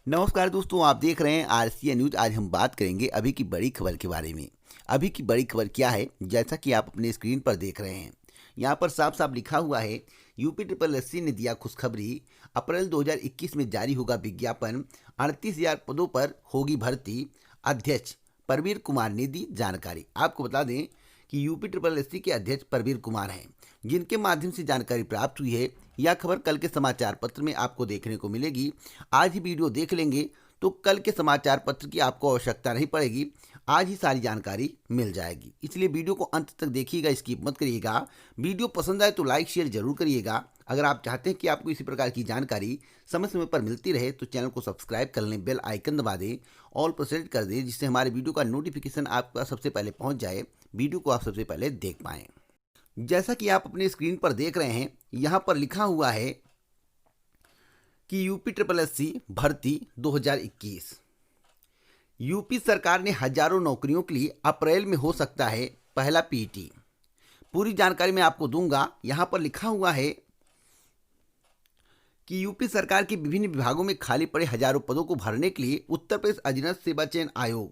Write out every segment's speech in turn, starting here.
नमस्कार दोस्तों, आप देख रहे हैं आरसीए न्यूज। आज हम बात करेंगे अभी की बड़ी खबर के बारे में। अभी की बड़ी खबर क्या है, जैसा कि आप अपने स्क्रीन पर देख रहे हैं। यहाँ पर साफ साफ लिखा हुआ है, यूपी ट्रिपल एससी ने दिया खुशखबरी। अप्रैल 2021 में जारी होगा विज्ञापन, 38,000 पदों पर होगी भर्ती। अध्यक्ष परवीर कुमार ने दी जानकारी। आपको बता दें कि यूपी ट्रिपल एससी के अध्यक्ष परवीर कुमार हैं, जिनके माध्यम से जानकारी प्राप्त हुई है। यह खबर कल के समाचार पत्र में आपको देखने को मिलेगी। आज ही वीडियो देख लेंगे तो कल के समाचार पत्र की आपको आवश्यकता नहीं पड़ेगी, आज ही सारी जानकारी मिल जाएगी। इसलिए वीडियो को अंत तक देखिएगा, स्किप मत करिएगा। वीडियो पसंद आए तो लाइक शेयर जरूर करिएगा। अगर आप चाहते हैं कि आपको इसी प्रकार की जानकारी समय समय पर मिलती रहे तो चैनल को सब्सक्राइब कर लें, बेल आइकन दबा दें, ऑल पर सेलेक्ट कर दें, जिससे हमारे वीडियो का नोटिफिकेशन आपका सबसे पहले पहुंच जाए, वीडियो को आप सबसे पहले देख पाएं। जैसा कि आप अपने स्क्रीन पर देख रहे हैं, यहां पर लिखा हुआ है कि यूपी ट्रिपल एससी भर्ती 2021। यूपी सरकार ने हजारों नौकरियों के लिए अप्रैल में हो सकता है पहला पीटी। पूरी जानकारी मैं आपको दूंगा। यहां पर लिखा हुआ है कि यूपी सरकार के विभिन्न विभागों में खाली पड़े हजारों पदों को भरने के लिए उत्तर प्रदेश अधीनस्थ सेवा चयन आयोग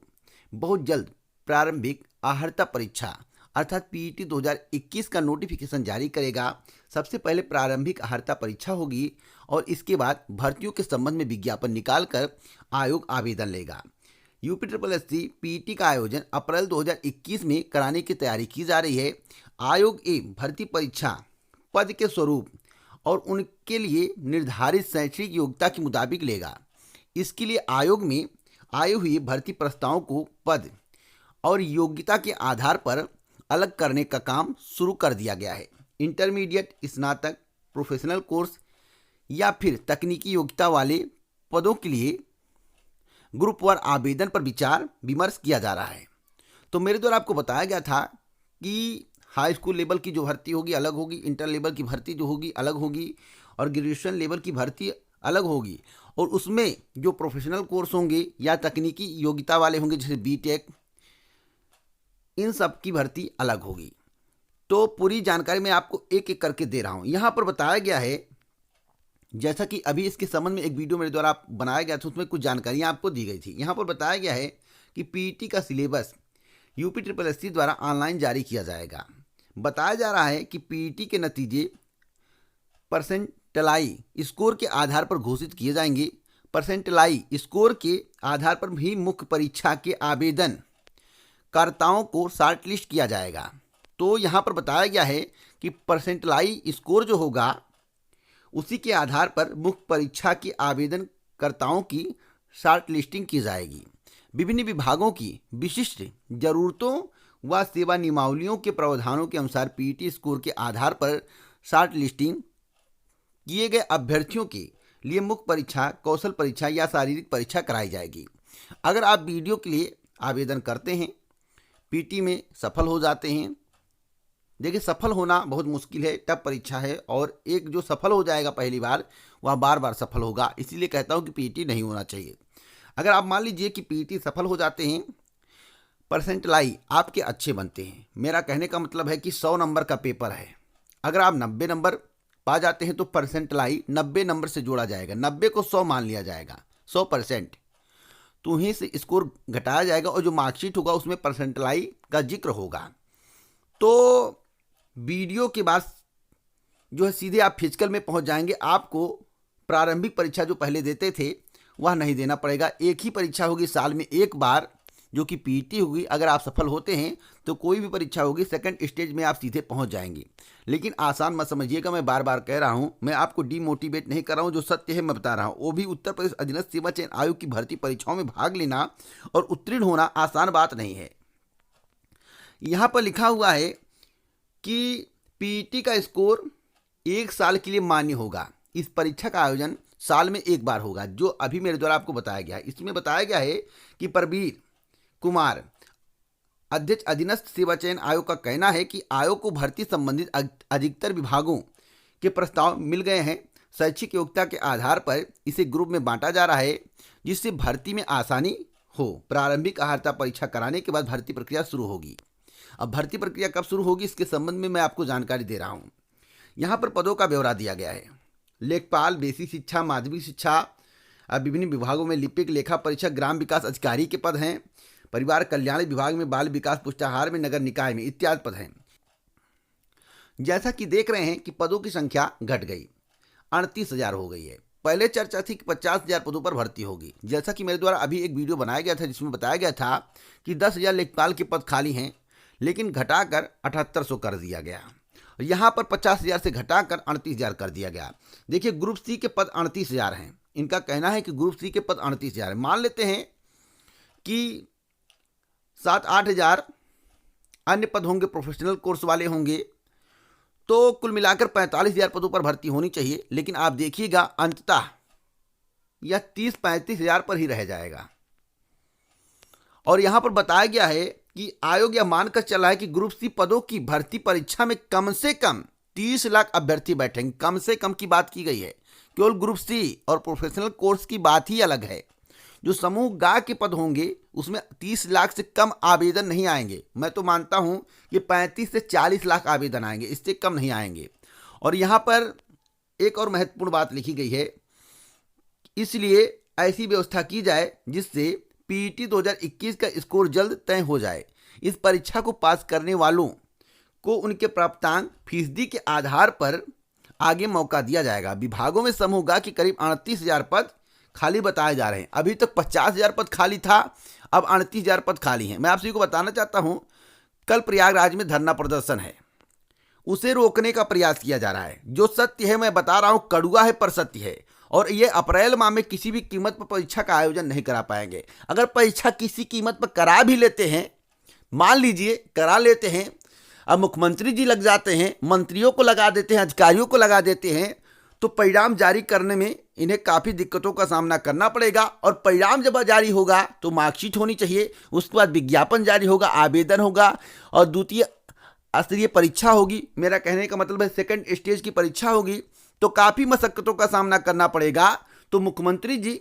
बहुत जल्द प्रारंभिक अर्हता परीक्षा अर्थात पीईटी 2021 का नोटिफिकेशन जारी करेगा। सबसे पहले प्रारंभिक अर्हता परीक्षा होगी और इसके बाद भर्तियों के संबंध में विज्ञापन निकालकर आयोग आवेदन लेगा। यूपी ट्रिपल एससी पीईटी का आयोजन अप्रैल 2021 में कराने की तैयारी की जा रही है। आयोग भर्ती परीक्षा पद के स्वरूप और उनके लिए निर्धारित शैक्षणिक योग्यता के मुताबिक लेगा। इसके लिए आयोग में आए हुए भर्ती प्रस्तावों को पद और योग्यता के आधार पर अलग करने का काम शुरू कर दिया गया है। इंटरमीडिएट, स्नातक, प्रोफेशनल कोर्स या फिर तकनीकी योग्यता वाले पदों के लिए ग्रुपवार आवेदन पर विचार विमर्श किया जा रहा है। तो मेरे द्वारा आपको बताया गया था कि हाई स्कूल लेवल की जो भर्ती होगी अलग होगी, इंटर लेवल की भर्ती जो होगी अलग होगी और ग्रेजुएशन लेवल की भर्ती अलग होगी। और उसमें जो प्रोफेशनल कोर्स होंगे या तकनीकी योग्यता वाले होंगे जैसे बीटेक, इन सब की भर्ती अलग होगी। तो पूरी जानकारी मैं आपको एक एक करके दे रहा हूं। यहां पर बताया गया है, जैसा कि अभी इसके संबंध में एक वीडियो मेरे द्वारा बनाया गया था, उसमें कुछ जानकारियां आपको दी गई थी। यहां पर बताया गया है कि पीईटी का सिलेबस यूपी ट्रिपल एससी द्वारा ऑनलाइन जारी किया जाएगा। बताया जा रहा है कि पीईटी के नतीजे परसेंटाइल स्कोर के आधार पर घोषित किए जाएंगे। परसेंटाइल स्कोर के आधार पर भी मुख्य परीक्षा के आवेदन कर्ताओं को शॉर्टलिस्ट किया जाएगा। तो यहाँ पर बताया गया है कि परसेंटाइल स्कोर जो होगा उसी के आधार पर मुख्य परीक्षा के आवेदन कर्ताओं की शॉर्टलिस्टिंग की जाएगी। विभिन्न विभागों की विशिष्ट जरूरतों व सेवा नियमावलियों के प्रावधानों के अनुसार पीईटी स्कोर के आधार पर शॉर्टलिस्टिंग किए गए अभ्यर्थियों के लिए मुख्य परीक्षा, कौशल परीक्षा या शारीरिक परीक्षा कराई जाएगी। अगर आप वीडियो के लिए आवेदन करते हैं, पीटी में सफल हो जाते हैं, देखिए सफल होना बहुत मुश्किल है, टफ परीक्षा है और एक जो सफल हो जाएगा पहली बार वह बार बार सफल होगा। इसीलिए कहता हूँ कि पीटी नहीं होना चाहिए। अगर आप मान लीजिए कि पीटी सफल हो जाते हैं, परसेंटाइल आपके अच्छे बनते हैं, मेरा कहने का मतलब है कि 100 नंबर का पेपर है, अगर आप 90 नंबर पा जाते हैं तो परसेंटाइल 90 नंबर से जोड़ा जाएगा, 90 को 100 मान लिया जाएगा, 100%, तो वहीं से स्कोर घटाया जाएगा और जो मार्कशीट होगा उसमें परसेंटाइल का जिक्र होगा। तो वीडियो के बाद जो है सीधे आप फिजिकल में पहुंच जाएंगे। आपको प्रारंभिक परीक्षा जो पहले देते थे वह नहीं देना पड़ेगा। एक ही परीक्षा होगी साल में एक बार, जो कि पीईटी होगी। अगर आप सफल होते हैं तो कोई भी परीक्षा होगी, सेकंड स्टेज में आप सीधे पहुंच जाएंगे। लेकिन आसान मत समझिएगा, मैं बार बार कह रहा हूं, मैं आपको डीमोटिवेट नहीं कर रहा हूं, जो सत्य है मैं बता रहा हूं। वो भी उत्तर प्रदेश अधीनस्थ सेवा चयन आयोग की भर्ती परीक्षाओं में भाग लेना और उत्तीर्ण होना आसान बात नहीं है। यहां पर लिखा हुआ है कि पीईटी का स्कोर 1 साल के लिए मान्य होगा। इस परीक्षा का आयोजन साल में एक बार होगा, जो अभी मेरे द्वारा आपको बताया गया है। इसमें बताया गया है कि परवीर कुमार अध्यक्ष अधीनस्थ सेवा चयन आयोग का कहना है कि आयोग को भर्ती संबंधित अधिकतर विभागों के प्रस्ताव मिल गए हैं। शैक्षिक योग्यता के आधार पर इसे ग्रुप में बांटा जा रहा है, जिससे भर्ती में आसानी हो। प्रारंभिक अर्हता परीक्षा कराने के बाद भर्ती प्रक्रिया शुरू होगी। अब भर्ती प्रक्रिया कब शुरू होगी इसके संबंध में मैं आपको जानकारी दे रहा हूँ। यहाँ पर पदों का ब्यौरा दिया गया है। लेखपाल, बेसिक शिक्षा, माध्यमिक शिक्षा, अब विभिन्न विभागों में लिपिक, लेखा परीक्षक, ग्राम विकास अधिकारी के पद हैं। परिवार कल्याण विभाग में, बाल विकास पुष्टाहार में, नगर निकाय में इत्यादि पद हैं। जैसा कि देख रहे हैं कि पदों की संख्या घट गई, 38,000 हो गई है। पहले चर्चा थी कि 50,000 पदों पर भर्ती होगी। जैसा कि मेरे द्वारा अभी एक वीडियो बनाया गया था जिसमें बताया गया था कि 10,000 लेखपाल के पद खाली हैं, लेकिन घटाकर 7800 कर दिया गया। यहाँ पर 50,000 से घटाकर 38,000 कर दिया गया। देखिए, ग्रुप सी के पद 38,000 हैं। इनका कहना है कि ग्रुप सी के पद 38,000 है। मान लेते हैं कि 7-8 हज़ार अन्य पद होंगे, प्रोफेशनल कोर्स वाले होंगे, तो कुल मिलाकर 45,000 पदों पर भर्ती होनी चाहिए। लेकिन आप देखिएगा अंततः यह 30-35 हज़ार पर ही रह जाएगा। और यहाँ पर बताया गया है कि आयोग यह मानकर चला है कि ग्रुप सी पदों की भर्ती परीक्षा में कम से कम 30 लाख अभ्यर्थी बैठेंगे। कम से कम की बात की गई है। केवल ग्रुप सी और प्रोफेशनल कोर्स की बात ही अलग है। जो समूह ग के पद होंगे उसमें 30 लाख से कम आवेदन नहीं आएंगे। मैं तो मानता हूं कि 35 से 40 लाख आवेदन आएंगे, इससे कम नहीं आएंगे। और यहां पर एक और महत्वपूर्ण बात लिखी गई है, इसलिए ऐसी व्यवस्था की जाए जिससे पीईटी 2021 का स्कोर जल्द तय हो जाए। इस परीक्षा को पास करने वालों को उनके प्राप्तांक फीसदी के आधार पर आगे मौका दिया जाएगा। विभागों में समूह ग के करीब 38,000 पद खाली बताए जा रहे हैं। अभी तक 50,000 पद खाली था, अब 38,000 पद खाली हैं। मैं आप सभी को बताना चाहता हूं, कल प्रयागराज में धरना प्रदर्शन है, उसे रोकने का प्रयास किया जा रहा है। जो सत्य है मैं बता रहा हूं, कड़वा है पर सत्य है। और ये अप्रैल माह में किसी भी कीमत पर परीक्षा का आयोजन नहीं करा पाएंगे। अगर परीक्षा किसी कीमत पर करा भी लेते हैं, मान लीजिए करा लेते हैं, अब मुख्यमंत्री जी लग जाते हैं, मंत्रियों को लगा देते हैं, अधिकारियों को लगा देते हैं, तो परिणाम जारी करने में इन्हें काफ़ी दिक्कतों का सामना करना पड़ेगा। और परिणाम जब जारी होगा तो मार्कशीट होनी चाहिए, उसके बाद विज्ञापन जारी होगा, आवेदन होगा और द्वितीय स्तरीय परीक्षा होगी। मेरा कहने का मतलब है सेकंड स्टेज की परीक्षा होगी, तो काफ़ी मशक्कतों का सामना करना पड़ेगा। तो मुख्यमंत्री जी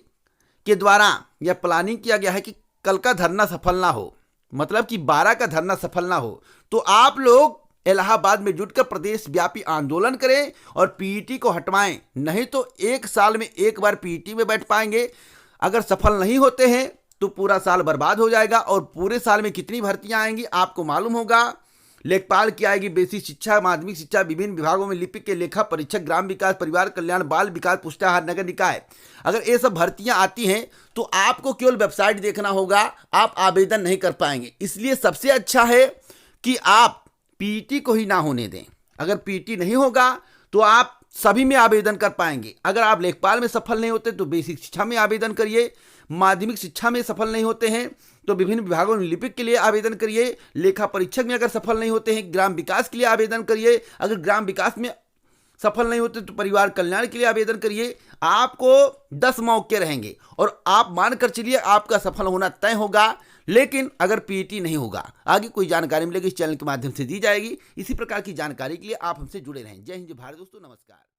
के द्वारा यह प्लानिंग किया गया है कि कल का धरना सफल ना हो, मतलब कि 12 का धरना सफल ना हो, तो आप लोग इलाहाबाद में जुटकर प्रदेश व्यापी आंदोलन करें और पीईटी को हटवाएं। नहीं तो एक साल में एक बार पीईटी में बैठ पाएंगे। अगर सफल नहीं होते हैं तो पूरा साल बर्बाद हो जाएगा। और पूरे साल में कितनी भर्तियां आएंगी आपको मालूम होगा। लेखपाल की आएगी, बेसिक शिक्षा, माध्यमिक शिक्षा, विभिन्न विभागों में लिपिक के लेखा परीक्षक, ग्राम विकास, परिवार कल्याण, बाल विकास पुष्टाहार, नगर निकाय। अगर ये सब भर्तियां आती हैं तो आपको केवल वेबसाइट देखना होगा, आप आवेदन नहीं कर पाएंगे। इसलिए सबसे अच्छा है कि आप पीईटी को ही ना होने दें। अगर पीईटी नहीं होगा तो आप सभी में आवेदन कर पाएंगे। अगर आप लेखपाल में सफल नहीं होते तो बेसिक शिक्षा में आवेदन करिए, माध्यमिक शिक्षा में सफल नहीं होते हैं तो विभिन्न विभागों में लिपिक के लिए आवेदन करिए, लेखा परीक्षक में अगर सफल नहीं होते हैं ग्राम विकास के लिए आवेदन करिए, अगर ग्राम विकास में सफल नहीं होते तो परिवार कल्याण के लिए आवेदन करिए। आपको 10 मौके रहेंगे और आप मानकर चलिए आपका सफल होना तय होगा। लेकिन अगर पीईटी नहीं होगा, आगे कोई जानकारी मिलेगी इस चैनल के माध्यम से दी जाएगी। इसी प्रकार की जानकारी के लिए आप हमसे जुड़े रहें। जय हिंद, जय भारत दोस्तों, नमस्कार।